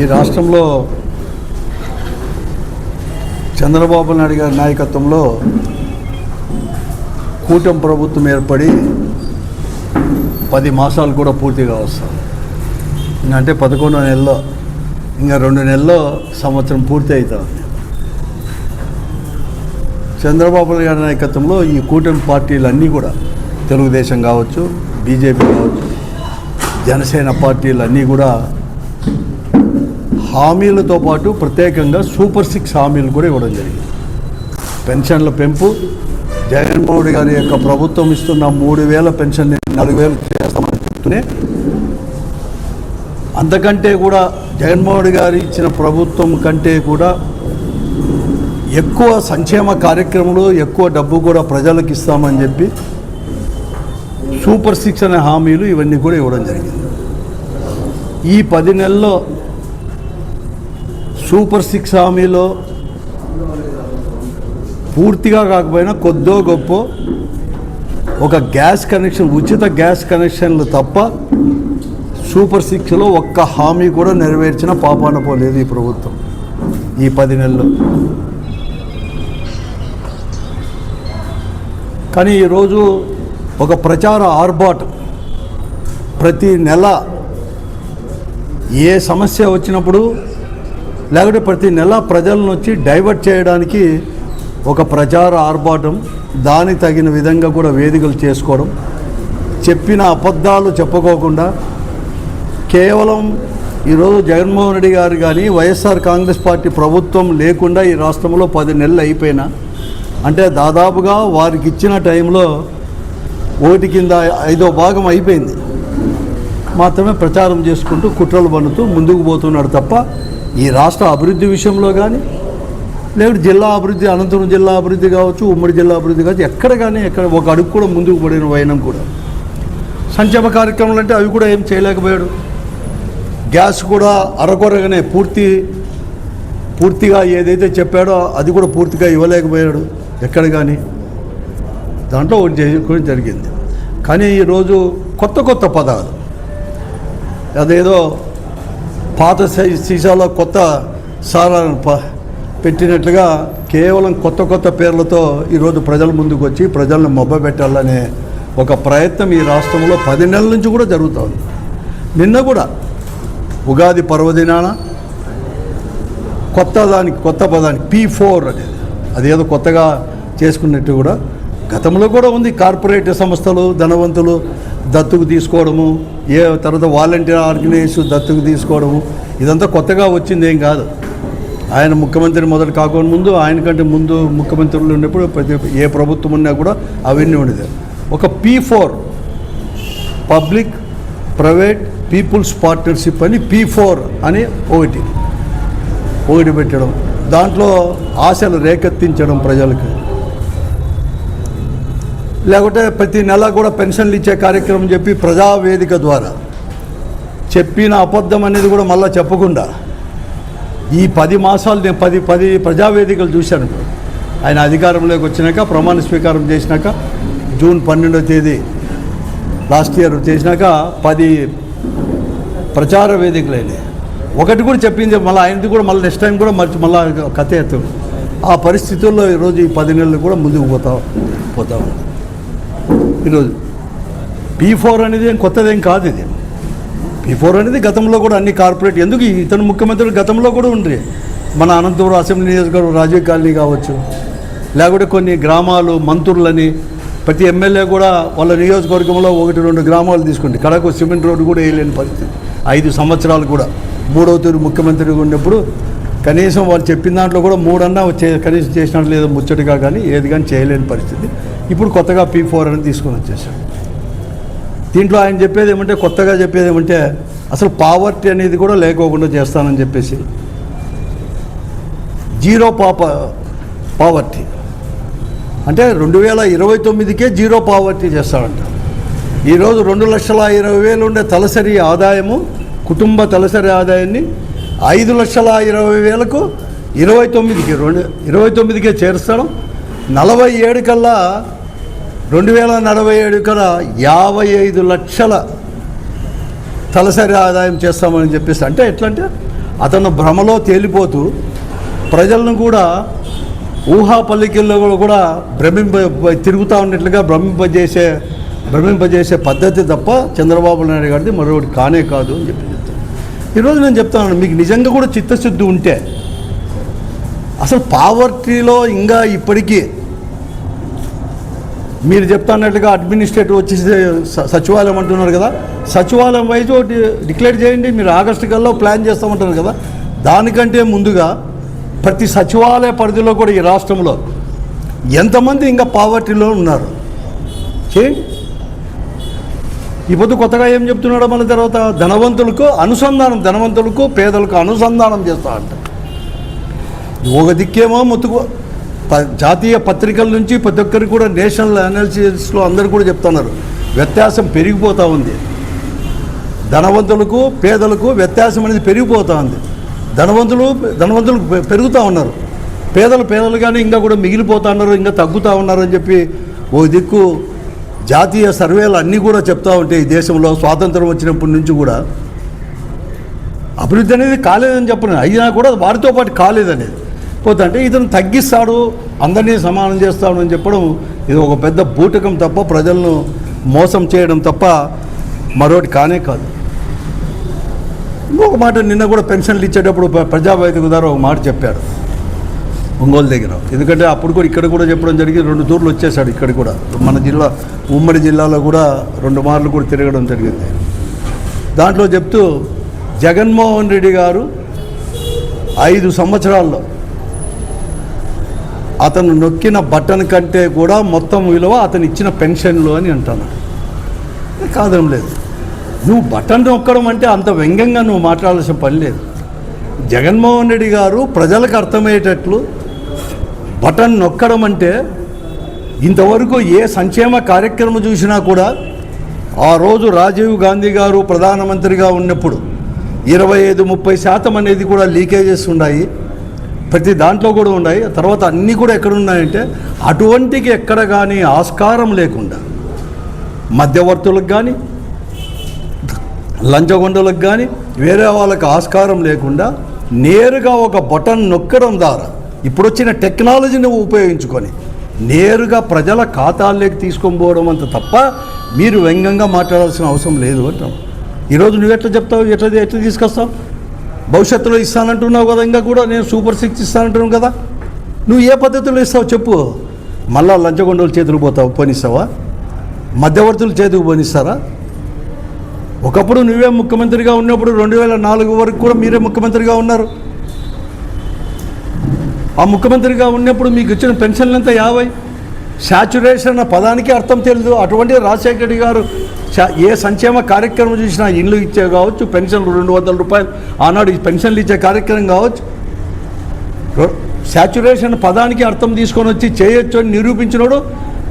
ఈ రాష్ట్రంలో చంద్రబాబు నాయుడు గారి నాయకత్వంలో కూటమి ప్రభుత్వం ఏర్పడి 10 మాసాలు కూడా పూర్తిగా వస్తాయి. అంటే 11 నెలల్లో ఇంకా 2 నెలల్లో సంవత్సరం పూర్తి అవుతుంది. చంద్రబాబు గారి నాయకత్వంలో ఈ కూటమి పార్టీలన్నీ కూడా తెలుగుదేశం కావచ్చు, బీజేపీ కావచ్చు, జనసేన పార్టీలన్నీ కూడా హామీలతో పాటు ప్రత్యేకంగా సూపర్ 6 హామీలు కూడా ఇవ్వడం జరిగింది. పెన్షన్ల పెంపు, జగన్మోహన్ రెడ్డి గారి యొక్క ప్రభుత్వం ఇస్తున్న 3,000 పెన్షన్ 4,000 చేస్తామని చెప్తూనే అంతకంటే కూడా జగన్మోహన్ రెడ్డి గారు ఇచ్చిన ప్రభుత్వం కంటే కూడా ఎక్కువ సంక్షేమ కార్యక్రమాలు, ఎక్కువ డబ్బు కూడా ప్రజలకు ఇస్తామని చెప్పి సూపర్ 6 అనే హామీలు ఇవన్నీ కూడా ఇవ్వడం జరిగింది. ఈ 10 నెలల్లో సూపర్ 6 హామీలో పూర్తిగా కాకపోయినా కొద్దో గొప్ప ఒక గ్యాస్ కనెక్షన్, ఉచిత గ్యాస్ కనెక్షన్లు తప్ప సూపర్ 6లో ఒక్క హామీ కూడా నెరవేర్చిన పాపాన పోలేదు ఈ ప్రభుత్వం ఈ 10 నెలల్లో. కానీ ఈరోజు ఒక ప్రచార ఆర్భాటం, ప్రతి నెల ఏ సమస్య వచ్చినప్పుడు లేకపోతే ప్రతి నెల ప్రజలను వచ్చి డైవర్ట్ చేయడానికి ఒక ప్రచార ఆర్భాటం, దానికి తగిన విధంగా కూడా వేదికలు చేసుకోవడం, చెప్పిన అబద్ధాలు చెప్పుకోకుండా కేవలం ఈరోజు జగన్మోహన్ రెడ్డి గారు కానీ వైఎస్ఆర్ కాంగ్రెస్ పార్టీ ప్రభుత్వం లేకుండా ఈ రాష్ట్రంలో 10 నెలలు అయిపోయినా, అంటే దాదాపుగా వారికి ఇచ్చిన టైంలో 1/5 భాగం అయిపోయింది మాత్రమే ప్రచారం చేసుకుంటూ కుట్రలు పన్నుతూ ముందుకు పోతున్నాడు తప్ప ఈ రాష్ట్ర అభివృద్ధి విషయంలో కానీ లేకపోతే జిల్లా అభివృద్ధి, అనంతపురం జిల్లా అభివృద్ధి కావచ్చు, ఉమ్మడి జిల్లా అభివృద్ధి కావచ్చు, ఎక్కడ కానీ ఎక్కడ ఒక అడుగు కూడా ముందుకు పడిన వైనం కూడా. సంక్షేమ కార్యక్రమాలు అంటే అవి కూడా ఏం చేయలేకపోయాడు. గ్యాస్ కూడా అరకొరగానే పూర్తిగా ఏదైతే చెప్పాడో అది కూడా పూర్తిగా ఇవ్వలేకపోయాడు ఎక్కడ కానీ. దాంట్లో ఒకటి చేయడం జరిగింది. కానీ ఈరోజు కొత్త పదాలు, అదేదో పాత సీసాలో కొత్త సారాలను పెట్టినట్లుగా కేవలం కొత్త పేర్లతో ఈరోజు ప్రజల ముందుకు వచ్చి ప్రజలను మొబ్బపెట్టాలనే ఒక ప్రయత్నం ఈ రాష్ట్రంలో 10 నెలల నుంచి కూడా జరుగుతుంది. నిన్న కూడా ఉగాది పర్వదినాన కొత్త పదానికి P4 అనేది అదేదో కొత్తగా చేసుకున్నట్టు కూడా గతంలో కూడా ఉంది. కార్పొరేట్ సంస్థలు, ధనవంతులు దత్తుకు తీసుకోవడము, తర్వాత వాలంటీర్ ఆర్గనైజేషన్ దత్తుకు తీసుకోవడము, ఇదంతా కొత్తగా వచ్చింది ఏం కాదు. ఆయన ముఖ్యమంత్రి మొదలు కాకుండా ముందు, ఆయన కంటే ముందు ముఖ్యమంత్రులు ఉన్నప్పుడు ఏ ప్రభుత్వం ఉన్నా కూడా అవన్నీ ఉండేది. ఒక P4 public private peoples partnership అని P4 అని ఒకటి పెట్టడం, దాంట్లో ఆశలు రేకెత్తించడం ప్రజలకు. లేకుంటే ప్రతి నెల కూడా పెన్షన్లు ఇచ్చే కార్యక్రమం చెప్పి ప్రజావేదిక ద్వారా చెప్పిన అబద్ధం అనేది కూడా మళ్ళీ చెప్పకుండా ఈ 10 మాసాలు నేను 10 ప్రజావేదికలు చూశాను. ఆయన అధికారంలోకి వచ్చినాక ప్రమాణ స్వీకారం చేసినాక జూన్ 12వ తేదీ లాస్ట్ ఇయర్ చేసినాక 10 ప్రచార వేదికలు అయినాయి. ఒకటి కూడా చెప్పింది మళ్ళీ ఆయనది కూడా మళ్ళీ నెక్స్ట్ టైం కూడా మళ్ళీ కథ ఎత్తాడు. ఆ పరిస్థితుల్లో ఈరోజు ఈ 10 నెలలు కూడా ముందుకు పోతా ఉంది. ఈరోజు P4 అనేది కొత్తదేం కాదు. ఇది P4 అనేది గతంలో కూడా అన్ని కార్పొరేట్, ఎందుకు ఇతను ముఖ్యమంత్రులు గతంలో కూడా ఉండ్రి. మన అనంతపురం అసెంబ్లీ నియోజకవర్గం రాజీవ్ కాలనీ కావచ్చు, లేకపోతే కొన్ని గ్రామాలు మంత్రులని ప్రతి ఎమ్మెల్యే కూడా వాళ్ళ నియోజకవర్గంలో 1-2 గ్రామాలు తీసుకుంటే కడకు సిమెంట్ రోడ్డు కూడా వేయలేని పరిస్థితి. 5 సంవత్సరాలు కూడా 3వ తూరు ముఖ్యమంత్రిగా ఉన్నప్పుడు కనీసం వాళ్ళు చెప్పిన దాంట్లో కూడా 3 అన్నా కనీసం చేసినట్లు లేదో ముచ్చటగా కానీ ఏది కానీ చేయలేని పరిస్థితి. ఇప్పుడు కొత్తగా P4 అని తీసుకొని వచ్చేసాడు. దీంట్లో ఆయన చెప్పేది ఏమంటే, కొత్తగా చెప్పేది ఏమంటే అసలు పావర్టీ అనేది కూడా లేకోకుండా చేస్తానని చెప్పేసి, జీరో పావర్టీ అంటే 2029కే జీరో పావర్టీ చేస్తాడంట. ఈరోజు 2,20,000 ఉండే తలసరి ఆదాయము, కుటుంబ తలసరి ఆదాయాన్ని 5,20,000కు 29కే చేరుస్తాడు. 47 కల్లా 2047 కల్లా 55 లక్షల తలసరి ఆదాయం చేస్తామని చెప్పేసి, అంటే ఎట్లా అంటే అతను భ్రమలో తేలిపోతూ ప్రజలను కూడా ఊహాపల్లికల్లో కూడా తిరుగుతూ ఉన్నట్లుగా భ్రమింపజేసే పద్ధతి తప్ప చంద్రబాబు నాయుడు గారిది మరొకటి కానే కాదు అని చెప్పి చెప్తాను. ఈరోజు నేను చెప్తాను, మీకు నిజంగా కూడా చిత్తశుద్ధి ఉంటే అసలు పావర్టీలో ఇంకా ఇప్పటికీ మీరు చెప్తాన్నట్లుగా అడ్మినిస్ట్రేటివ్ వచ్చేసి సచివాలయం అంటున్నారు కదా, సచివాలయం వైజ్ ఒకటి డిక్లేర్ చేయండి. మీరు ఆగస్టు కల్లా ప్లాన్ చేస్తామంటారు కదా, దానికంటే ముందుగా ప్రతి సచివాలయ పరిధిలో కూడా ఈ రాష్ట్రంలో ఎంతమంది ఇంకా పావర్టీలో ఉన్నారు చేయండి. ఈ పొద్దు కొత్తగా ఏం చెప్తున్నాడో మన తర్వాత ధనవంతులకు పేదలకు అనుసంధానం చేస్తా అంట. ఒక దిక్కేమో జాతీయ పత్రికల నుంచి ప్రతి ఒక్కరికి కూడా నేషనల్ అనాలిసిస్లో అందరూ కూడా చెప్తున్నారు వ్యత్యాసం పెరిగిపోతూ ఉంది. ధనవంతులకు పేదలకు వ్యత్యాసం అనేది పెరిగిపోతూ ఉంది. ధనవంతులు పెరుగుతూ ఉన్నారు, పేదలుగానే ఇంకా కూడా మిగిలిపోతూ ఉన్నారు, ఇంకా తగ్గుతూ ఉన్నారు అని చెప్పి ఓ దిక్కు జాతీయ సర్వేలు అన్నీ కూడా చెప్తూ ఉంటే ఈ దేశంలో స్వాతంత్రం వచ్చినప్పటి నుంచి కూడా అభివృద్ధి అనేది కాలేదని చెప్పను, అయినా కూడా వారితో పాటు కాలేదనేది పోతే అంటే ఇతను తగ్గిస్తాడు, అందరినీ సమానం చేస్తాడు అని చెప్పడం ఇది ఒక పెద్ద బూటకం తప్ప ప్రజలను మోసం చేయడం తప్ప మరొకటి కానే కాదు. ఇంకొక మాట, నిన్న కూడా పెన్షన్లు ఇచ్చేటప్పుడు ప్రజావేదిక ద్వారా ఒక మాట చెప్పాడు ఒంగోలు దగ్గర. ఎందుకంటే అప్పుడు కూడా ఇక్కడ కూడా చెప్పడం జరిగింది, 2 తూర్లు వచ్చేసాడు ఇక్కడ కూడా, మన ఉమ్మడి జిల్లాలో కూడా 2 మార్లు కూడా తిరగడం జరిగింది. దాంట్లో చెప్తూ జగన్మోహన్ రెడ్డి గారు 5 సంవత్సరాల్లో అతను నొక్కిన బటన్ కంటే కూడా మొత్తం విలువ అతను ఇచ్చిన పెన్షన్లు అని అంటాను. కాదం లేదు, నువ్వు బటన్ నొక్కడం అంటే అంత వ్యంగ్యంగా నువ్వు మాట్లాడాల్సిన పని లేదు. జగన్మోహన్ రెడ్డి గారు ప్రజలకు అర్థమయ్యేటట్లు బటన్ నొక్కడం అంటే ఇంతవరకు ఏ సంక్షేమ కార్యక్రమం చూసినా కూడా ఆ రోజు రాజీవ్ గాంధీ గారు ప్రధానమంత్రిగా ఉన్నప్పుడు 25-30% అనేది కూడా లీకేజెస్ ఉన్నాయి, ప్రతి దాంట్లో కూడా ఉన్నాయి. తర్వాత అన్నీ కూడా ఎక్కడ ఉన్నాయంటే అటువంటికి ఎక్కడ కానీ ఆస్కారం లేకుండా మధ్యవర్తులకు కానీ లంచగొండలకు కానీ వేరే వాళ్ళకి ఆస్కారం లేకుండా నేరుగా ఒక బటన్ నొక్కడం ద్వారా ఇప్పుడు వచ్చిన టెక్నాలజీని ఉపయోగించుకొని నేరుగా ప్రజల ఖాతాల్లోకి తీసుకొని పోవడం అంత తప్ప మీరు వ్యంగ్యంగా మాట్లాడాల్సిన అవసరం లేదు అంటాం. ఈరోజు నువ్వు ఎట్లా చెప్తావు, ఎట్లా తీసుకొస్తావు? భవిష్యత్తులో ఇస్తానంటున్నావు కదా, ఇంకా కూడా నేను సూపర్ 6 ఇస్తానంటున్నావు కదా, నువ్వు ఏ పద్ధతిలో ఇస్తావు చెప్పు? మళ్ళా లంచగొండల చేతులు పోనిస్తావా? మధ్యవర్తుల చేతుకు పోనిస్తారా? ఒకప్పుడు నువ్వే ముఖ్యమంత్రిగా ఉన్నప్పుడు 2004 వరకు కూడా మీరే ముఖ్యమంత్రిగా ఉన్నారు. ఆ ముఖ్యమంత్రిగా ఉన్నప్పుడు మీకు ఇచ్చిన పెన్షన్లు ఎంత 50. శాచ్యురేషన్ అన్న పదానికి అర్థం తెలియదు. అటువంటి రాజశేఖర రెడ్డి గారు ఏ సంక్షేమ కార్యక్రమం చూసినా ఇండ్లు ఇచ్చే కావచ్చు, పెన్షన్లు 200 రూపాయలు ఆనాడు పెన్షన్లు ఇచ్చే కార్యక్రమం కావచ్చు, శాచ్యురేషన్ పదానికి అర్థం తీసుకొని వచ్చి చేయొచ్చు అని నిరూపించినాడు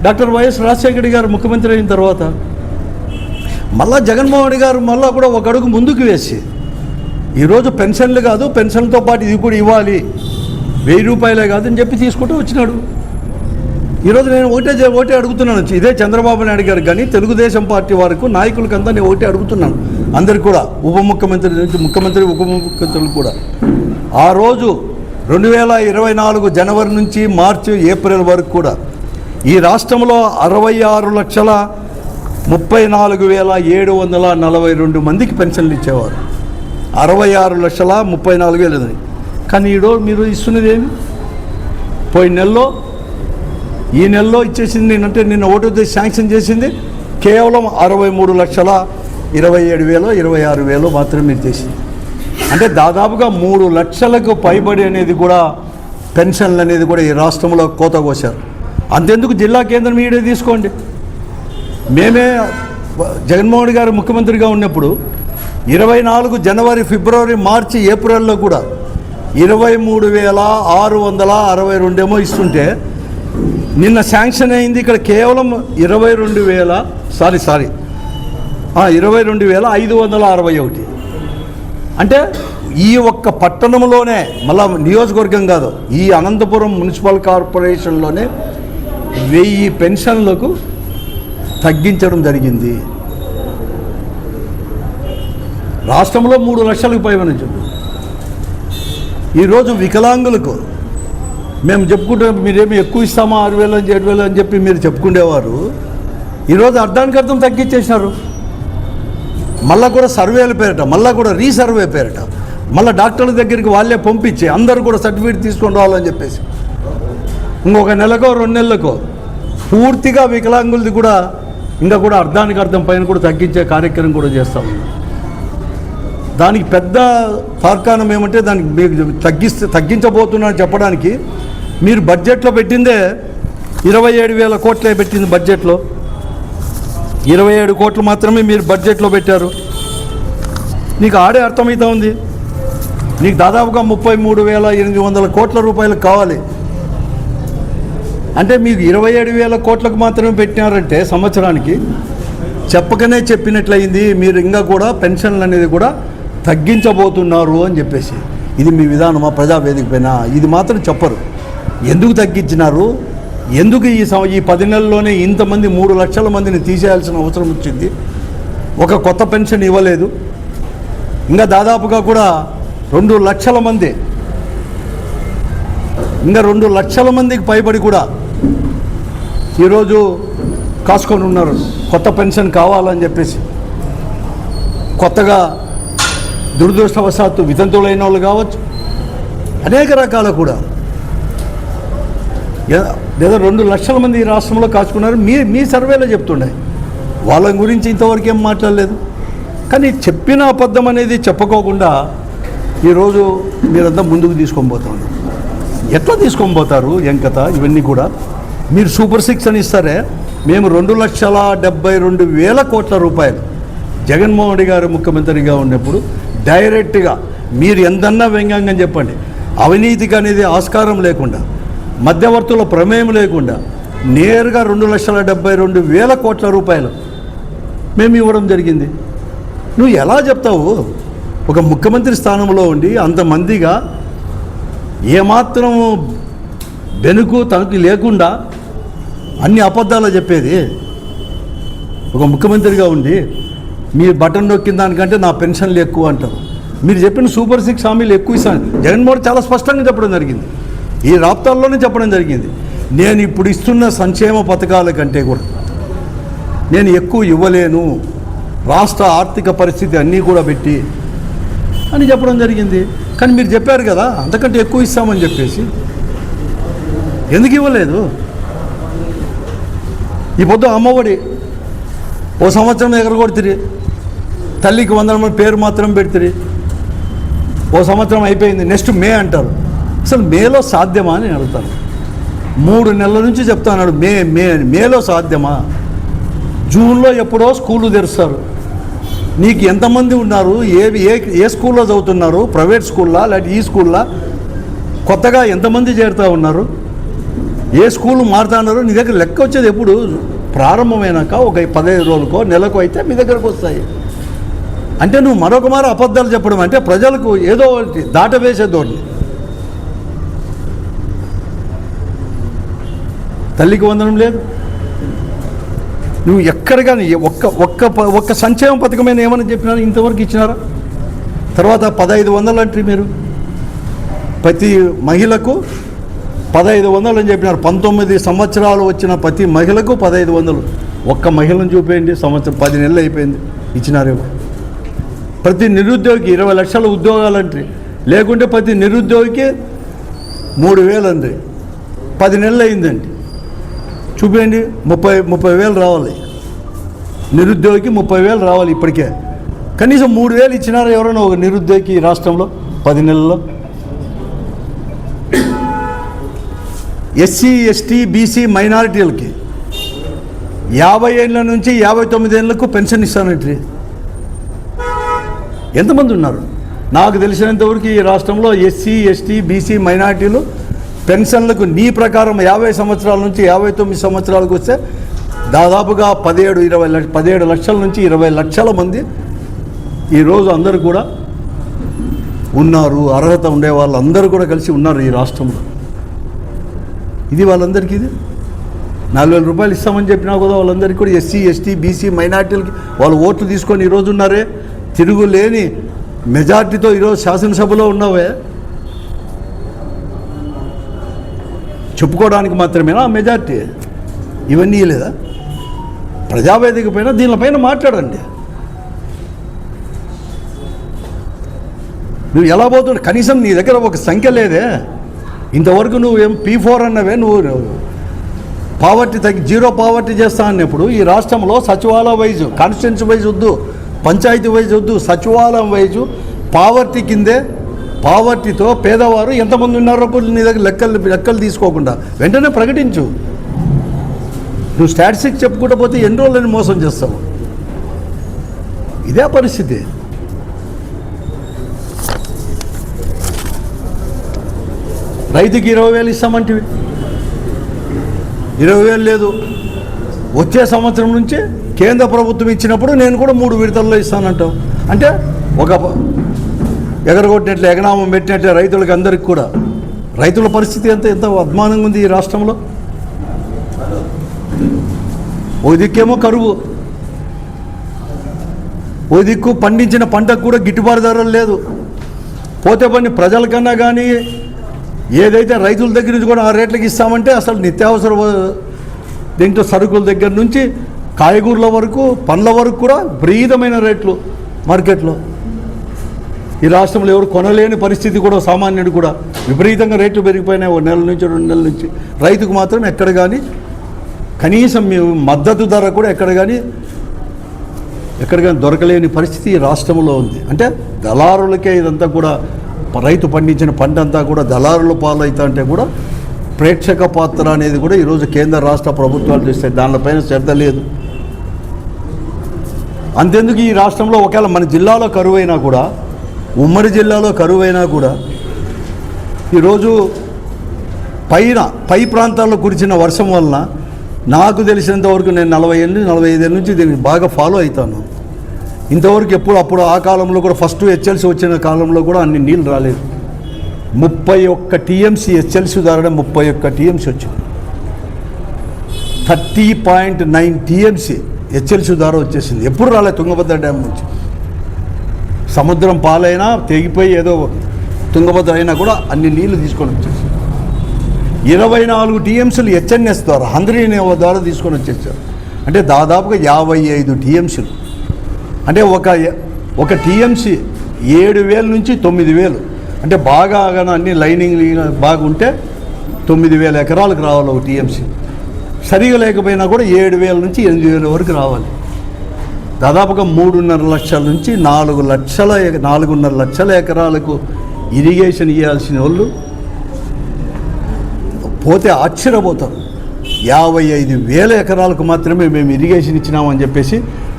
డాక్టర్ వైఎస్ రాజశేఖర రెడ్డి గారు ముఖ్యమంత్రి అయిన తర్వాత. మళ్ళా జగన్మోహన్ రెడ్డి గారు మళ్ళీ కూడా ఒక అడుగు ముందుకు వేసి ఈరోజు పెన్షన్లు కాదు, పెన్షన్లతో పాటు ఇది కూడా ఇవ్వాలి, 1000 రూపాయలే కాదని చెప్పి తీసుకుంటూ వచ్చినాడు. ఈరోజు నేను ఒకటే అడుగుతున్నాను, ఇదే చంద్రబాబు నాయుడు గారికి కానీ తెలుగుదేశం పార్టీ వరకు నాయకులకంతా నేను ఒకటే అడుగుతున్నాను, అందరికీ కూడా, ఉప ముఖ్యమంత్రి నుంచి ముఖ్యమంత్రి ఉప ముఖ్యమంత్రులు కూడా. ఆ రోజు 2024 జనవరి నుంచి మార్చి ఏప్రిల్ వరకు కూడా ఈ రాష్ట్రంలో 66,34,742 మందికి పెన్షన్లు ఇచ్చేవారు. 66,34,000. కానీ ఈరోజు మీరు ఇస్తున్నది ఏమి? పోయిన నెలలో ఈ నెలలో ఇచ్చేసింది నేనంటే నిన్న ఓటు శాంక్షన్ చేసింది కేవలం 63,27,000 26,000 మాత్రమే మీరు చేసింది. అంటే దాదాపుగా 3 లక్షలకు పైబడి అనేది కూడా పెన్షన్లు అనేది కూడా ఈ రాష్ట్రంలో కోత కోశారు. అంతెందుకు జిల్లా కేంద్రం మీడే తీసుకోండి, మేమే జగన్మోహన్ గారు ముఖ్యమంత్రిగా ఉన్నప్పుడు 24 జనవరి ఫిబ్రవరి మార్చి ఏప్రిల్లో కూడా 23,662 ఏమో ఇస్తుంటే నిన్న శాంక్షన్ అయింది ఇక్కడ కేవలం 22,561. అంటే ఈ ఒక్క పట్టణంలోనే, మళ్ళా నియోజకవర్గం కాదు, ఈ అనంతపురం మున్సిపల్ కార్పొరేషన్లోనే 1000 పెన్షన్లకు తగ్గించడం జరిగింది. రాష్ట్రంలో 3 లక్షలకు పైన చెప్పి ఈరోజు వికలాంగులకు మేము చెప్పుకుంటే మీరేమి ఎక్కువ ఇస్తామా 6,000 అని 7,000 అని చెప్పి మీరు చెప్పుకునేవారు. ఈరోజు అర్థానికి అర్థం తగ్గించేసినారు. మళ్ళా కూడా సర్వేల పేరట, మళ్ళా కూడా రీసర్వే పేరట, మళ్ళీ డాక్టర్ల దగ్గరికి వాళ్ళే పంపించి అందరూ కూడా సర్టిఫికేట్ తీసుకొని రావాలని చెప్పేసి ఇంకొక నెలకో 2 నెలలకో పూర్తిగా వికలాంగులది కూడా ఇంకా కూడా అర్థానికి అర్థం పైన కూడా తగ్గించే కార్యక్రమం కూడా చేస్తాం. దానికి పెద్ద తార్కాణం ఏమంటే దానికి మీకు తగ్గించబోతున్నా చెప్పడానికి మీరు బడ్జెట్లో పెట్టిందే 27,000 కోట్లే పెట్టింది. బడ్జెట్లో 27 కోట్లు మాత్రమే మీరు బడ్జెట్లో పెట్టారు. నీకు ఆడే అర్థమవుతా ఉంది. నీకు దాదాపుగా 33,800 కోట్ల రూపాయలు కావాలి. అంటే మీకు 27,000 కోట్లకు మాత్రమే పెట్టినారంటే సంవత్సరానికి చెప్పకనే చెప్పినట్లయింది. మీరు ఇంకా కూడా పెన్షన్లు అనేది కూడా తగ్గించబోతున్నారు అని చెప్పేసి. ఇది మీ విధానమా ప్రజావేదిక పైన? ఇది మాత్రం చెప్పరు. ఎందుకు తగ్గించినారు, ఎందుకు ఈ 10 నెలల్లోనే ఇంతమంది 3 లక్షల మందిని తీసేయాల్సిన అవసరం వచ్చింది, ఒక కొత్త పెన్షన్ ఇవ్వలేదు, ఇంకా దాదాపుగా కూడా 2 లక్షల మంది, ఇంకా 2 లక్షల మందికి పైబడి కూడా ఈరోజు కాసుకొని ఉన్నారు కొత్త పెన్షన్ కావాలని చెప్పేసి. కొత్తగా దురదృష్టవశాత్తు వితంతువులైన వాళ్ళు కావచ్చు, అనేక రకాల కూడా లేదా 2 లక్షల మంది ఈ రాష్ట్రంలో కాచుకున్నారు. మీ సర్వేలో చెప్తుండే, వాళ్ళ గురించి ఇంతవరకు ఏం మాట్లాడలేదు. కానీ చెప్పిన అబద్ధం అనేది చెప్పుకోకుండా ఈరోజు మీరంతా ముందుకు తీసుకొని పోతారు. ఎట్లా తీసుకొని పోతారు ఎంకత? ఇవన్నీ కూడా మీరు సూపర్ 6 అని ఇస్తారే, మేము 2,72,000 కోట్ల రూపాయలు జగన్మోహన్ రెడ్డి గారు ముఖ్యమంత్రిగా ఉన్నప్పుడు డైరెక్ట్గా మీరు ఎంతన్నా వ్యంగ్యంగా చెప్పండి, అవినీతికి అనేది ఆస్కారం లేకుండా, మధ్యవర్తుల ప్రమేయం లేకుండా నేరుగా 2,72,000 కోట్ల రూపాయలు మేము ఇవ్వడం జరిగింది. నువ్వు ఎలా చెప్తావు? ఒక ముఖ్యమంత్రి స్థానంలో ఉండి అంతమందిగా ఏమాత్రం బెనుకు తనకి లేకుండా అన్ని అబద్ధాలు చెప్పేది ఒక ముఖ్యమంత్రిగా ఉండి, మీరు బటన్ నొక్కిన దానికంటే నా పెన్షన్లు ఎక్కువ అంటారు. మీరు చెప్పిన సూపర్ 6 హామీలు ఎక్కువ ఇస్తాను జగన్మోహన్ చాలా స్పష్టంగా చెప్పడం జరిగింది. ఈ రాప్తాల్లోనే చెప్పడం జరిగింది, నేను ఇప్పుడు ఇస్తున్న సంక్షేమ పథకాల కంటే కూడా నేను ఎక్కువ ఇవ్వలేను, రాష్ట్ర ఆర్థిక పరిస్థితి అన్నీ కూడా పెట్టి అని చెప్పడం జరిగింది. కానీ మీరు చెప్పారు కదా అంతకంటే ఎక్కువ ఇస్తామని చెప్పేసి, ఎందుకు ఇవ్వలేదు? ఈ పొద్దు అమ్మఒడి ఓ సంవత్సరం ఎగరగొడుతుంది, తల్లికి 100 పేరు మాత్రం పెడుతుంది, ఓ సంవత్సరం అయిపోయింది, నెక్స్ట్ మే అంటారు. అసలు మేలో సాధ్యమా అని అడుగుతాను. 3 నెలల నుంచి చెప్తాను, మేలో సాధ్యమా? జూన్లో ఎప్పుడో స్కూళ్ళు తెరుస్తారు. నీకు ఎంతమంది ఉన్నారు, ఏ స్కూల్లో చదువుతున్నారు, ప్రైవేట్ స్కూల్లా లేకపోతే ఈ స్కూల్లా, కొత్తగా ఎంతమంది చేరుతూ ఉన్నారు, ఏ స్కూల్ మారుతున్నారు? నీ దగ్గర లెక్క వచ్చేది ఎప్పుడు? ప్రారంభమైనాక ఒక 15 రోజులకో నెలకు అయితే మీ దగ్గరకు వస్తాయి. అంటే నువ్వు మరొక మారు అబద్ధాలు చెప్పడం అంటే ప్రజలకు ఏదో ఒకటి దాటవేసేదోటి. తల్లికి 100 లేదు, నువ్వు ఎక్కడ కానీ ఒక్క సంక్షేమ పథకమైన ఏమని చెప్పినా ఇంతవరకు ఇచ్చినారా? తర్వాత 1,500 అంటే మీరు ప్రతి మహిళకు 1,500 అని చెప్పినారు. 19 సంవత్సరాలు వచ్చిన ప్రతి మహిళకు 1,500. ఒక్క మహిళను చూపేయండి, సంవత్సరం 10 నెలలు అయిపోయింది ఇచ్చినారేమో. ప్రతి నిరుద్యోగికి 20 లక్షల ఉద్యోగాలంటే, లేకుంటే ప్రతి నిరుద్యోగికి 3,000 అండి, 10 నెలలు అయిందండి. చూపేయండి, 30,000 రావాలి నిరుద్యోగికి, 30,000 రావాలి ఇప్పటికే. కనీసం 3,000 ఇచ్చినారా ఎవరైనా ఒక నిరుద్యోగికి ఈ రాష్ట్రంలో 10 నెలల్లో? ఎస్సీ ఎస్టీ బీసీ మైనారిటీలకి 50 ఏళ్ళ నుంచి 59 ఏళ్ళకు పెన్షన్ ఇస్తానంటే ఎంతమంది ఉన్నారు? నాకు తెలిసినంతవరకు ఈ రాష్ట్రంలో ఎస్సీ ఎస్టీ బీసీ మైనారిటీలు పెన్షన్లకు నీ ప్రకారం 50 సంవత్సరాల నుంచి 59 సంవత్సరాలకు వస్తే దాదాపుగా 17 లక్షల నుంచి 20 లక్షల మంది ఈరోజు అందరూ కూడా ఉన్నారు. అర్హత ఉండే వాళ్ళందరూ కూడా కలిసి ఉన్నారు ఈ రాష్ట్రంలో. ఇది వాళ్ళందరికీ ఇది 4,000 రూపాయలు ఇస్తామని చెప్పినా కూడా వాళ్ళందరికీ కూడా ఎస్సీ ఎస్టీ బీసీ మైనార్టీలకి వాళ్ళు ఓట్లు తీసుకొని ఈరోజు ఉన్నారే, తిరుగులేని మెజార్టీతో ఈరోజు శాసనసభలో ఉన్నావే. చెప్పుకోవడానికి మాత్రమేనా ఆ మెజార్టీ? ఇవన్నీ లేదా? ప్రజావేదిక పైన దీనిపైన మాట్లాడండి. నువ్వు ఎలా పోతున్నావు? కనీసం నీ దగ్గర ఒక సంఖ్య లేదే. ఇంతవరకు నువ్వేం P4 అన్నవే, నువ్వు పావర్టీ జీరో పావర్టీ చేస్తా అన్నప్పుడు ఈ రాష్ట్రంలో సచివాలయం వైజు, కాన్స్టిట్యున్సీ వైజ్ వద్దు, పంచాయతీ వైజ్ వద్దు, సచివాలయం వైజు పావర్టీ కిందే, పావర్టీతో పేదవారు ఎంతమంది ఉన్నారో నీ దగ్గర లెక్కలు తీసుకోకుండా వెంటనే ప్రకటించు. నువ్వు స్టాటిస్టిక్స్ చెప్పుకుంటూ పోతే ఎన్ని రోజులని మోసం చేస్తావు? ఇదే పరిస్థితి. రైతుకి 20,000 ఇస్తామంటివి, 20,000 లేదు. వచ్చే సంవత్సరం నుంచి కేంద్ర ప్రభుత్వం ఇచ్చినప్పుడు నేను కూడా 3 విడతల్లో ఇస్తానంటావు. అంటే ఒక ఎగరగొట్టినట్లే, ఎగనామం పెట్టినట్లే రైతులకి అందరికి కూడా. రైతుల పరిస్థితి ఎంత అద్మానంగా ఉంది ఈ రాష్ట్రంలో. ఓ దిక్కేమో కరువు, ఓ దిక్కు పండించిన పంటకు కూడా గిట్టుబాటు ధరలు లేదు. పోతే పని ప్రజలకన్నా కానీ ఏదైతే రైతుల దగ్గర నుంచి కూడా ఆ రేట్లకి ఇస్తామంటే అసలు నిత్యావసర దీంట్లో సరుకుల దగ్గర నుంచి కాయగూరల వరకు, పండ్ల వరకు కూడా విపరీతమైన రేట్లు మార్కెట్లో. ఈ రాష్ట్రంలో ఎవరు కొనలేని పరిస్థితి కూడా, సామాన్యుడు కూడా విపరీతంగా రేట్లు పెరిగిపోయినాయి 1 నెల నుంచి 2 నెలల నుంచి. రైతుకు మాత్రం ఎక్కడ కానీ కనీసం మద్దతు ధర కూడా ఎక్కడ కానీ దొరకలేని పరిస్థితి ఈ రాష్ట్రంలో ఉంది. అంటే దళారులకే ఇదంతా కూడా, రైతు పండించిన పంట అంతా కూడా దళారుల పాలవుతా అంటే కూడా ప్రేక్షక పాత్ర అనేది కూడా ఈరోజు కేంద్ర రాష్ట్ర ప్రభుత్వాలు చేస్తాయి. దానిపైన శ్రద్ధ లేదు. అంతెందుకు ఈ రాష్ట్రంలో ఒకవేళ మన జిల్లాలో కరువైనా కూడా, ఉమ్మడి జిల్లాలో కరువైనా కూడా ఈరోజు పై ప్రాంతాల్లో కురిసిన వర్షం వలన నాకు తెలిసినంతవరకు నేను 45 ఏళ్ళ నుంచి దీనికి బాగా ఫాలో అవుతాను. ఇంతవరకు అప్పుడు ఆ కాలంలో కూడా ఫస్ట్ హెచ్ఎల్సీ వచ్చిన కాలంలో కూడా అన్ని నీళ్ళు రాలేదు. 31 టీఎంసీ హెచ్ఎల్సీ ద్వారా 31 టీఎంసీ వచ్చింది. 30.9 టీఎంసీ హెచ్ఎల్సీ ద్వారా వచ్చేసింది. ఎప్పుడు రాలేదు తుంగభద్ర డ్యామ్ నుంచి. సముద్రం పాలైనా తెగిపోయి ఏదో తుంగభద్ర అయినా కూడా అన్ని నీళ్లు తీసుకొని వచ్చేసారు. 24 టీఎంసీలు హెచ్ఎన్ఎస్ ద్వారా, హంద్రీ ద్వారా తీసుకొని వచ్చేసారు. అంటే దాదాపుగా 55 టీఎంసీలు. అంటే ఒక టీఎంసీ 7,000 నుంచి 9,000. అంటే బాగా అన్ని లైనింగ్ బాగుంటే 9,000 ఎకరాలకు రావాలి ఒక టీఎంసీ. సరిగా లేకపోయినా కూడా 7,000 నుంచి 8,000 వరకు రావాలి. దాదాపుగా 3.5 లక్షల నుంచి 4.5 లక్షల ఎకరాలకు ఇరిగేషన్ ఇవ్వాల్సిన వాళ్ళు పోతే ఆశ్చర్యపోతారు. 55,000 ఎకరాలకు మాత్రమే మేము ఇరిగేషన్ ఇచ్చినామని చెప్పేసి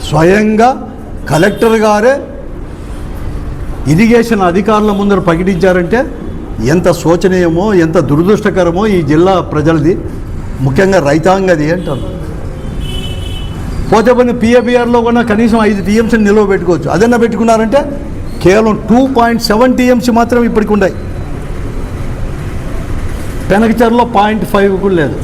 స్వయంగా కలెక్టర్ గారే ఇరిగేషన్ అధికారుల ముందర ప్రకటించారంటే ఎంత శోచనీయమో, ఎంత దురదృష్టకరమో ఈ జిల్లా ప్రజలది, ముఖ్యంగా రైతాంగది అంటారు. పోతే పని పిఏబిఆర్లో కూడా కనీసం 5 టీఎంసీని నిల్వ పెట్టుకోవచ్చు. అదన్నా పెట్టుకున్నారంటే కేవలం 2.7 టీఎంసీ మాత్రం ఇప్పటికి ఉన్నాయి. పెనకచర్లో 0.5 కూడా లేదు.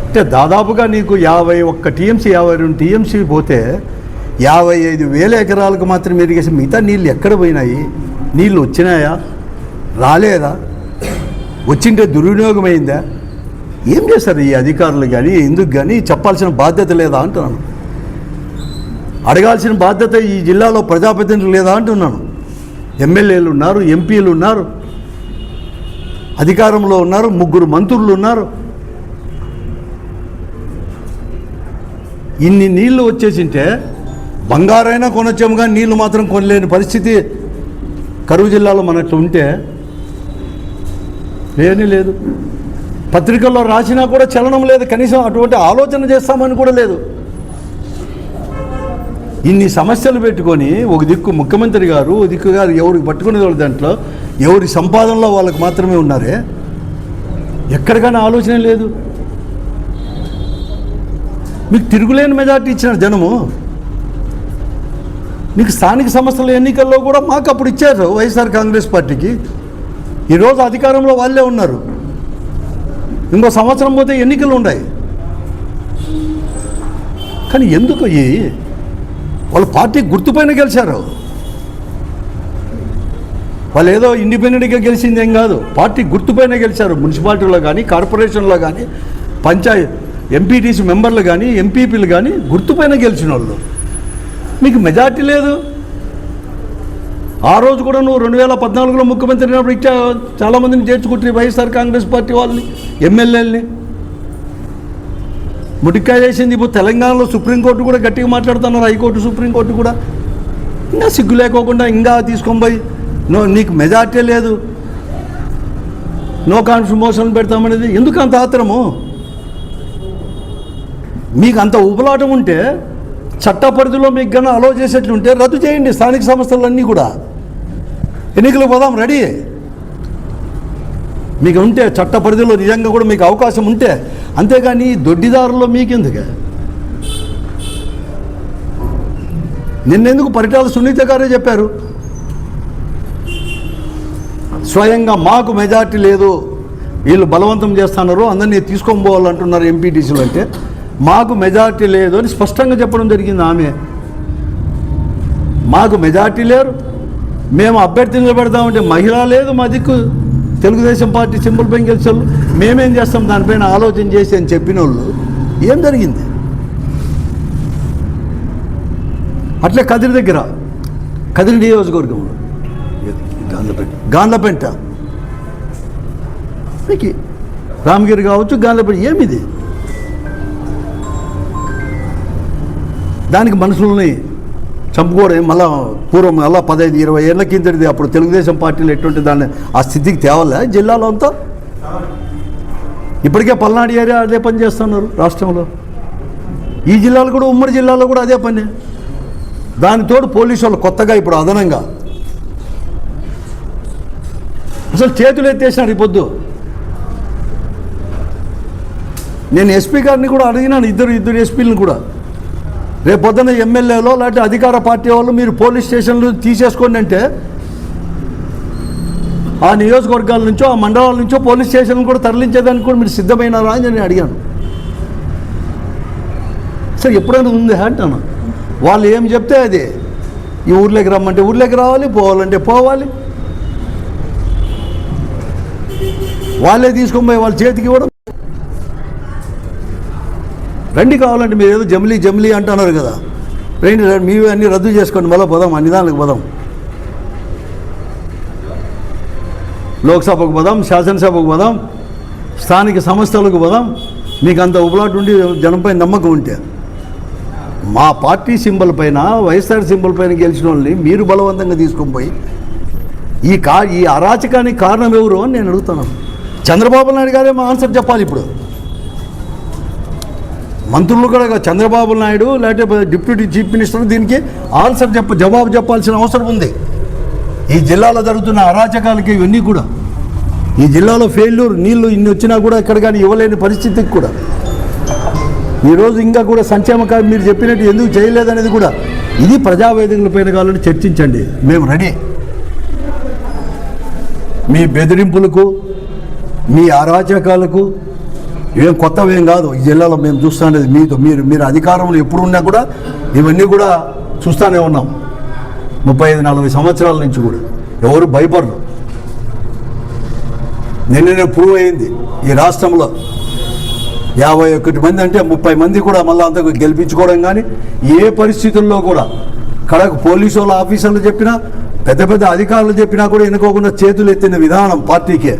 అంటే దాదాపుగా నీకు 51 టీఎంసీ 52 టీఎంసీ పోతే 55,000 ఎకరాలకు మాత్రం ఇరిగేషన్. మిగతా నీళ్ళు ఎక్కడ పోయినాయి? నీళ్ళు వచ్చినాయా? రాలేదా? వచ్చింటే దుర్వినియోగమైందా? ఏం చేస్తారు ఈ అధికారులు కానీ, ఎందుకు కానీ చెప్పాల్సిన బాధ్యత లేదా అంటున్నాను. అడగాల్సిన బాధ్యత ఈ జిల్లాలో ప్రజాప్రతినిధులు లేదా అంటున్నాను. ఎమ్మెల్యేలు ఉన్నారు, ఎంపీలు ఉన్నారు, అధికారంలో ఉన్నారు, 3 మంత్రులు ఉన్నారు. ఇన్ని నీళ్లు వచ్చేసింటే బంగారైనా కొనొచ్చాము కానీ నీళ్లు మాత్రం కొనలేని పరిస్థితి కరువు జిల్లాలో మనట్లు ఉంటే లేని లేదు. పత్రికల్లో రాసినా కూడా చలనం లేదు. కనీసం అటువంటి ఆలోచన చేస్తామని కూడా లేదు. ఇన్ని సమస్యలు పెట్టుకొని ఒక దిక్కు ముఖ్యమంత్రి గారు, ఒక దిక్కు గారు ఎవరికి పట్టుకునే వాళ్ళు దాంట్లో ఎవరి సంపాదనలో వాళ్ళకి మాత్రమే ఉన్నారే. ఎక్కడికైనా ఆలోచన లేదు. మీకు తిరుగులేని మెజార్టీ ఇచ్చిన జనము. మీకు స్థానిక సంస్థల ఎన్నికల్లో కూడా మాకు అప్పుడు ఇచ్చారు వైఎస్ఆర్ కాంగ్రెస్ పార్టీకి. ఈరోజు అధికారంలో వాళ్ళే ఉన్నారు. ఇంకో సంవత్సరం పోతే ఎన్నికలు ఉన్నాయి. కానీ ఎందుకు వాళ్ళ పార్టీ గుర్తుపైన గెలిచారు. వాళ్ళు ఏదో ఇండిపెండెంట్గా గెలిచింది ఏం కాదు, పార్టీ గుర్తుపైన గెలిచారు. మున్సిపాలిటీలో కానీ, కార్పొరేషన్లో కానీ, పంచాయత్ ఎంపీటీసీ మెంబర్లు కానీ, ఎంపీపీలు కానీ గుర్తుపైన గెలిచిన వాళ్ళు. మీకు మెజార్టీ లేదు. ఆ రోజు కూడా నువ్వు 2014లో ముఖ్యమంత్రి అయినప్పుడు ఇచ్చా చాలామందిని చేర్చుకుంటున్నాయి వైఎస్ఆర్ కాంగ్రెస్ పార్టీ వాళ్ళని, ఎమ్మెల్యేలని ముటిక్కాయ చేసింది. ఇప్పుడు తెలంగాణలో సుప్రీంకోర్టు కూడా గట్టిగా మాట్లాడుతున్నారు, హైకోర్టు సుప్రీంకోర్టు కూడా. ఇంకా సిగ్గు లేకోకుండా ఇంకా తీసుకొని పోయి నీకు మెజార్టీ లేదు, నో కాన్ఫిడెన్స్ మోషన్ పెడతామనేది ఎందుకు అంత ఆత్రము? మీకు అంత ఉబలాటం ఉంటే చట్ట పరిధిలో మీకు కన్నా అలో చేసేట్లుంటే రద్దు చేయండి స్థానిక సంస్థలన్నీ కూడా. ఎన్నికలకు పోదాం, రెడీ. మీకు ఉంటే చట్ట పరిధిలో నిజంగా కూడా మీకు అవకాశం ఉంటే, అంతేగాని దొడ్డిదారుల్లో మీకెందుకే? నిన్నెందుకు పరిటాల సునీత గారే చెప్పారు, స్వయంగా మాకు మెజార్టీ లేదు, వీళ్ళు బలవంతం చేస్తున్నారు, అందరినీ తీసుకొని పోవాలంటున్నారు ఎంపీటీసీలు అంటే, మాకు మెజార్టీ లేదు అని స్పష్టంగా చెప్పడం జరిగింది ఆమె. మాకు మెజార్టీ లేరు, మేము అభ్యర్థిని నిలబెడతామంటే మహిళ లేదు మా దిక్కు, తెలుగుదేశం పార్టీ సింబల్ పైన గెలిచే వాళ్ళు, మేమేం చేస్తాం దానిపైన ఆలోచన చేసి అని చెప్పిన వాళ్ళు ఏం జరిగింది? అట్లే కదిరి దగ్గర, కదిరి నియోజకవర్గంలో గాండ్లపెంట రామగిరి కావచ్చు, గాండ్లపెంట ఏమిది? దానికి మనుషుల్ని చంపుకోవడం మళ్ళా పూర్వం మళ్ళా 15-20 ఏళ్ళ కిందటిది. అప్పుడు తెలుగుదేశం పార్టీలో ఎటువంటి దాన్ని ఆ స్థితికి తేవాలే జిల్లాలో అంతా. ఇప్పటికే పల్నాడు ఏరియా అదే పని చేస్తున్నారు రాష్ట్రంలో. ఈ జిల్లాలో కూడా, ఉమ్మడి జిల్లాలో కూడా అదే పని. దానితోడు పోలీసు వాళ్ళు కొత్తగా ఇప్పుడు అదనంగా అసలు చేతులు ఎత్తేసినారు. ఈ పొద్దు నేను ఎస్పీ గారిని కూడా అడిగినాను, ఇద్దరు ఎస్పీలను కూడా, రేపు పొద్దున్న ఎమ్మెల్యేలో లేకపోతే అధికార పార్టీ వాళ్ళు మీరు పోలీస్ స్టేషన్లు తీసేసుకోండి అంటే ఆ నియోజకవర్గాల నుంచో ఆ మండలాల నుంచో పోలీస్ స్టేషన్లు కూడా తరలించేదానికి కూడా మీరు సిద్ధమైనారా అని నేను అడిగాను. సరే ఎప్పుడైనా ఉంది అంటాను. వాళ్ళు ఏం చెప్తే అది, ఈ ఊర్లోకి రమ్మంటే ఊర్లోకి రావాలి, పోవాలంటే పోవాలి, వాళ్ళే తీసుకొని పోయి వాళ్ళ చేతికి ఇవ్వడం. రండి కావాలంటే మీరు ఏదో జమిలీ అంటున్నారు కదా, రండి మీవి అన్నీ రద్దు చేసుకోండి, మళ్ళీ పోదాం, అన్ని దానికి పోదాం, లోక్సభకు పోదాం, శాసనసభకు పోదాం, స్థానిక సంస్థలకు పోదాం. మీకు అంత ఉబలాటు ఉండి జనంపై నమ్మకం ఉంటే, మా పార్టీ సింబల్ పైన వైఎస్ఆర్ సింబల్ పైన గెలిచిన వాళ్ళని మీరు బలవంతంగా తీసుకొని పోయి ఈ అరాచకానికి కారణం ఎవరు అని నేను అడుగుతున్నాను. చంద్రబాబు నాయుడు గారే మా ఆన్సర్ చెప్పాలి. ఇప్పుడు మంత్రులు కూడా చంద్రబాబు నాయుడు లేకపోతే డిప్యూటీ చీఫ్ మినిస్టర్ దీనికి జవాబు చెప్పాల్సిన అవసరం ఉంది. ఈ జిల్లాలో జరుగుతున్న అరాచకాలకి ఇవన్నీ కూడా, ఈ జిల్లాలో ఫెయిల్యూర్, నీళ్లు ఇన్ని వచ్చినా కూడా ఇక్కడ కానీ ఇవ్వలేని పరిస్థితికి కూడా ఈరోజు ఇంకా కూడా సంక్షేమ కార్యం మీరు చెప్పినట్టు ఎందుకు చేయలేదనేది కూడా, ఇది ప్రజావేదికలపైన కావాలని చర్చించండి, మేము రెడీ. మీ బెదిరింపులకు, మీ అరాచకాలకు ఏం కొత్తవేం కాదు. ఈ జిల్లాలో మేము చూస్తానేది మీతో, మీరు అధికారంలో ఎప్పుడు ఉన్నా కూడా ఇవన్నీ కూడా చూస్తూనే ఉన్నాం. 35-40 సంవత్సరాల నుంచి కూడా ఎవరు భయపడరు. నిన్ననే ప్రూవ్ అయింది ఈ రాష్ట్రంలో 51 మంది అంటే 30 మంది కూడా మళ్ళీ అంతకు గెలిపించుకోవడం కానీ, ఏ పరిస్థితుల్లో కూడా కడకు పోలీసు వాళ్ళ ఆఫీసర్లు చెప్పినా, పెద్ద అధికారులు చెప్పినా కూడా ఎన్నుకోకుండా చేతులు ఎత్తిన విధానం పార్టీకే.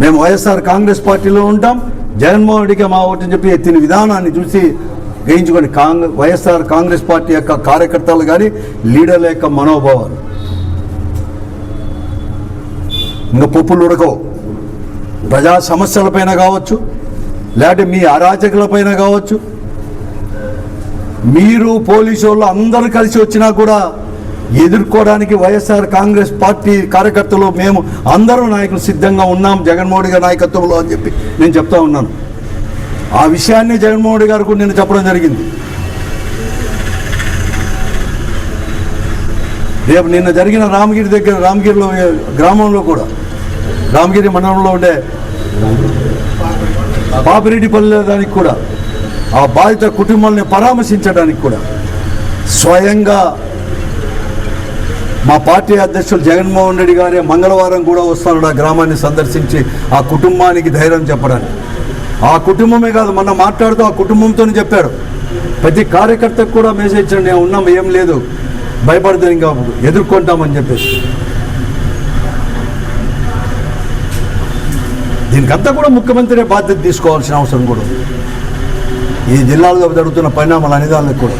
మేము వైఎస్ఆర్ కాంగ్రెస్ పార్టీలో ఉంటాం, జగన్మోహన్ రెడ్డికి మా ఓటని చెప్పి ఎత్తిన విధానాన్ని చూసి గ్రహించుకొని వైఎస్ఆర్ కాంగ్రెస్ పార్టీ యొక్క కార్యకర్తలు కానీ, లీడర్ల యొక్క మనోభావాలు ఇంకా పప్పులు ఉడకవు. ప్రజా సమస్యలపైన కావచ్చు, లేకపోతే మీ అరాచకులపైన కావచ్చు, మీరు పోలీసు వాళ్ళు అందరూ కలిసి వచ్చినా కూడా ఎదుర్కోవడానికి వైఎస్ఆర్ కాంగ్రెస్ పార్టీ కార్యకర్తలు మేము అందరూ నాయకులు సిద్ధంగా ఉన్నాం జగన్మోహన్ రెడ్డి గారి నాయకత్వంలో అని చెప్పి నేను చెప్తా ఉన్నాను. ఆ విషయాన్ని జగన్మోహన్ రెడ్డి గారికి నేను చెప్పడం జరిగింది. రేపు నిన్న జరిగిన రామగిరిలో గ్రామంలో కూడా, రామగిరి మండలంలో ఉండే పాపిరెడ్డిపల్లి దానికి కూడా ఆ బాధిత కుటుంబాలని పరామర్శించడానికి కూడా స్వయంగా మా పార్టీ అధ్యక్షులు జగన్మోహన్ రెడ్డి గారే మంగళవారం కూడా వస్తున్నాడు ఆ గ్రామాన్ని సందర్శించి ఆ కుటుంబానికి ధైర్యం చెప్పడానికి. ఆ కుటుంబమే కాదు, మొన్న మాట్లాడుతూ ఆ కుటుంబంతోనే చెప్పాడు. ప్రతి కార్యకర్తకు కూడా మెసేజ్ ఇచ్చాడు, నేను ఉన్నాం, ఏం లేదు, భయపడతాను, ఇంకా ఎదుర్కొంటామని చెప్పేసి. దీనికంతా కూడా ముఖ్యమంత్రి బాధ్యత తీసుకోవాల్సిన అవసరం కూడా ఉంది. ఈ జిల్లాలో జరుగుతున్న పరిణామాలు అనే దానికి కూడా